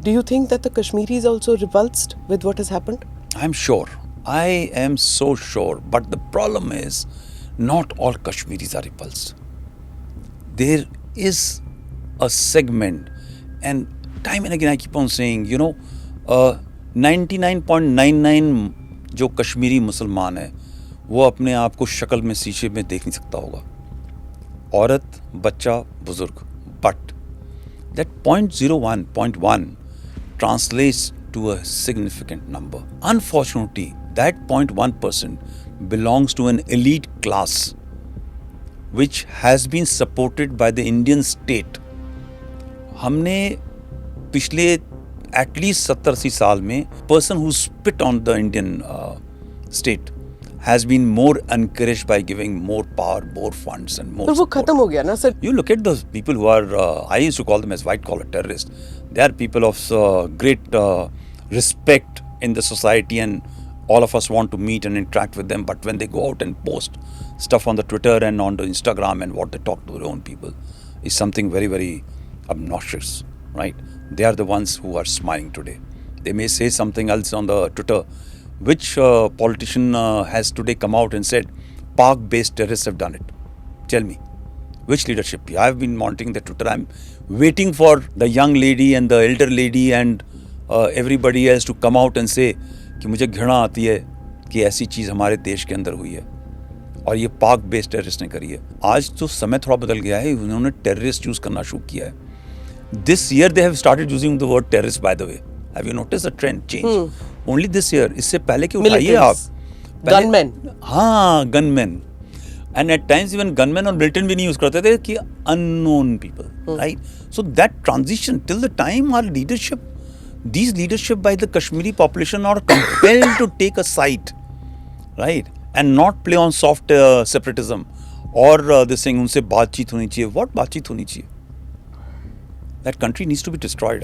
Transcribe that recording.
Do you think that the Kashmiris also repulsed with what has happened? I'm sure. I am so sure. But the problem is, not all Kashmiris are repulsed. There is a segment, and time and again I keep on saying, 99.99 जो कश्मीरी मुसलमान है वो अपने आप को शक्ल में शीशे में देख नहीं सकता होगा, औरत बच्चा बुजुर्ग, but that 0.01 translates to a significant number. Unfortunately, that 0.1% belongs to an elite class which has been supported by the Indian state. हमने पिछले एटलीस्ट 70-80 साल में person who spit on the Indian state has been more encouraged by giving more power, more funds and more तो वो खत्म हो गया ना sir. You look at those people who are, I used to call them as white-collar terrorists. They are people of great respect in the society, and all of us want to meet and interact with them. But when they go out and post stuff on the Twitter and on the Instagram and what they talk to their own people is something very, very obnoxious, right? They are the ones who are smiling today. They may say something else on the Twitter. Which politician has today come out and said Pak-based terrorists have done it? Tell me. Which leadership? I've been monitoring the Twitter. I'm waiting for the young lady and the elder lady and everybody else to come out and say कि मुझे घृणा आती है कि ऐसी चीज़ हमारे देश के अंदर हुई है और ये पाक बेस्ड टेररिस्ट ने करी है. आज तो समय थोड़ा बदल गया है, उन्होंने टेररिस्ट यूज़ करना शुरू किया है. This year they have started using the word terrorist, by the way. Have you noticed the trend change? Only this year. इससे पहले कि उठाइए आप. Gunmen. हाँ, gunmen. And at times even gunmen और militant भी नहीं use करते थे कि unknown people, right? So that transition till the time our leadership, these leadership by the Kashmiri population are compelled to take a side, right? And not play on soft separatism or this thing उनसे बातचीत होनी चाहिए. What बातचीत होनी चाहिए? That country needs to be destroyed.